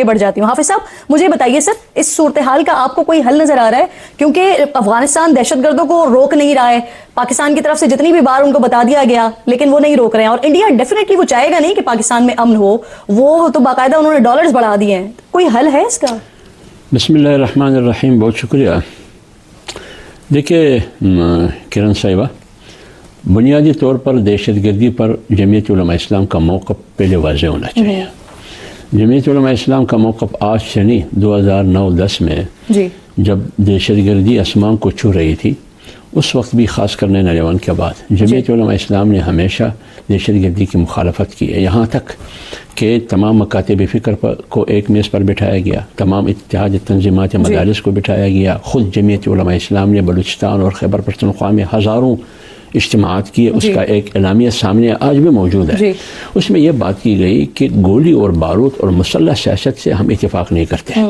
آگے بڑھ جاتی ہوں. حافظ صاحب مجھے بتائیے سر, اس صورتحال کا آپ کو کوئی حل نظر آ رہا ہے؟ کیونکہ افغانستان دہشت گردوں کو روک نہیں رہا ہے, پاکستان کی طرف سے جتنی بھی بار ان کو بتا دیا گیا لیکن وہ نہیں روک رہے ہیں, اور انڈیا ڈیفینیٹلی وہ چاہے گا نہیں کہ پاکستان میں امن ہو, وہ تو باقاعدہ انہوں نے ڈالرز بڑھا دیے ہیں. کوئی حل ہے اس کا؟ بسم اللہ الرحمن الرحیم. بہت شکریہ. دیکھیے کرن صاحبہ, بنیادی طور پر دہشت گردی پر جمعیت علماء اسلام کا موقف پہلے واضح ہونا چاہیے. جمعیت علماء اسلام کا موقف آج سے نہیں, 2009-10 میں جب دہشت گردی اسمان کو چھو رہی تھی اس وقت بھی, خاص کر 9/11 کے بعد, جمعیت علماء اسلام نے ہمیشہ دہشت گردی کی مخالفت کی ہے. یہاں تک کہ تمام مکاتب فکر کو ایک میز پر بٹھایا گیا, تمام اتحاد تنظیمات مدارس کو بٹھایا گیا. خود جمعیت علماء اسلام نے بلوچستان اور خیبر پختونخوا میں ہزاروں اجتماعات کیے. اس کا ایک اعلامیہ سامنے آج بھی موجود ہے. اس میں یہ بات کی گئی کہ گولی اور بارود اور مسلح سیاست سے ہم اتفاق نہیں کرتے.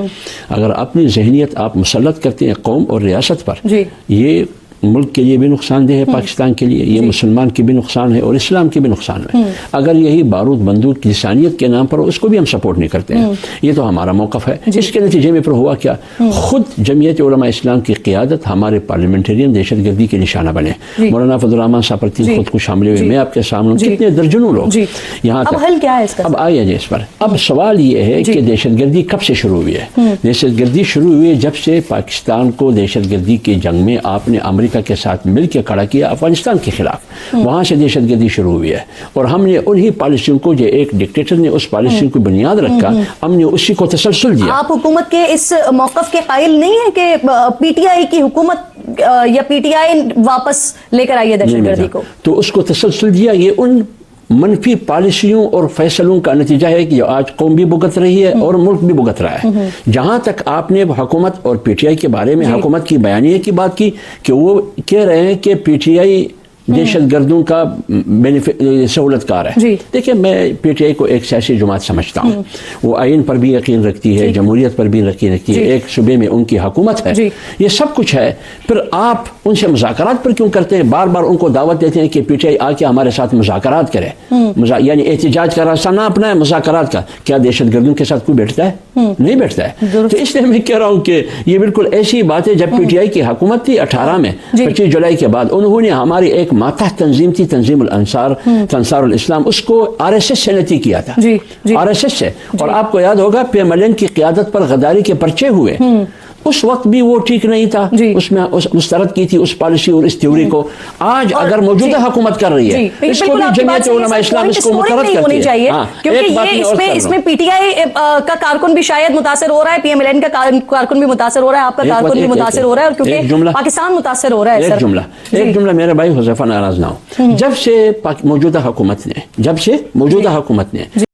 اگر اپنی ذہنیت آپ مسلط کرتے ہیں قوم اور ریاست پر, یہ ملک کے لیے بھی نقصان دہ ہے, پاکستان کے لیے, یہ مسلمان کی بھی نقصان ہے اور اسلام کی بھی نقصان ہے. اگر یہی بارود بندوق کی لسانیت کے نام پر ہو, اس کو بھی ہم سپورٹ نہیں کرتے ہیں. یہ تو ہمارا موقف ہے. اس کے نتیجے میں پھر ہوا کیا, خود جمعیت علماء اسلام کی قیادت ہمارے پارلیمنٹرین دہشت گردی کے نشانہ بنے. مولانا فضل الرحمان صاحب خود کو شامل ہوئے, میں آپ کے سامنے کتنے درجنوں لوگ یہاں تک. حل کیا ہے اس کا؟ اب آئیے جی اس پر. اب سوال یہ ہے کہ دہشت گردی کب سے شروع ہوئی ہے؟ دہشت گردی شروع ہوئی جب سے پاکستان کو دہشت گردی کی جنگ میں آپ نے امریکہ کے ساتھ مل کے کھڑا کیا افغانستان کے خلاف. وہاں سے دہشت گردی شروع ہوئی ہے اور ہم نے انہی پالیسیوں کو, جو ایک ڈکٹیٹر نے اس پالیسیوں کو بنیاد رکھا, ہم نے اسی کو تسلسل دیا. آپ حکومت کے اس موقف کے قائل نہیں ہیں کہ پی ٹی آئی کی حکومت یا پی ٹی آئی واپس لے کر آئی ہے دہشت گردی کو؟ تو اس کو تسلسل دیا. یہ ان منفی پالیسیوں اور فیصلوں کا نتیجہ ہے کہ آج قوم بھی بھگت رہی ہے اور ملک بھی بھگت رہا ہے. جہاں تک آپ نے حکومت اور پی ٹی آئی کے بارے میں حکومت کی بیانیے کی بات کی کہ وہ کہہ رہے ہیں کہ پی ٹی آئی دہشت گردوں کا سہولت کار ہے. دیکھیں میں پی ٹی آئی کو ایک سیاسی جماعت سمجھتا ہوں. وہ آئین پر بھی یقین رکھتی ہے, جمہوریت پر بھی یقین رکھتی ہے, ایک صوبے میں ان کی حکومت ہے, یہ سب کچھ ہے. پھر آپ ان سے مذاکرات پر کیوں کرتے ہیں؟ بار بار ان کو دعوت دیتے ہیں کہ پی ٹی آئی آ کے ہمارے ساتھ مذاکرات کرے, یعنی احتجاج کا راستہ نہ اپنائے, مذاکرات کا. کیا دہشت گردوں کے ساتھ کوئی بیٹھتا ہے؟ نہیں بیٹھتا ہے. تو اس لیے میں کہہ رہا ہوں کہ یہ بالکل ایسی بات ہے. جب پی ٹی آئی کی حکومت تھی 18 میں 25 جولائی کے بعد, انہوں نے ہماری ایک ماتحت تنظیم تھی, تنظیم الانصار, انصار الاسلام, اس کو آر ایس ایس سے نتی کیا تھا, آر ایس ایس سے. اور آپ کو یاد ہوگا پی ملین کی قیادت پر غداری کے پرچے ہوئے, اس وقت بھی وہ ٹھیک نہیں تھا. اس میں مسترد کی تھی اس پالیسی اور اس تھیوری کو. آج اگر موجودہ حکومت کر رہی ہے, اس کو بھی جمعیت علماء اسلام اس کو مسترد کرتی ہے. کیونکہ اس میں پی ٹی آئی کا کارکن بھی شاید متاثر ہو رہا ہے, پی ایم ایل این کا کارکن بھی متاثر ہو رہا ہے, آپ کا کارکن بھی متاثر ہو رہا ہے, اور کیونکہ پاکستان متاثر ہو رہا ہے. ایک جملہ میرے بھائی حذیفہ ناراض نہ ہو. جب سے موجودہ حکومت نے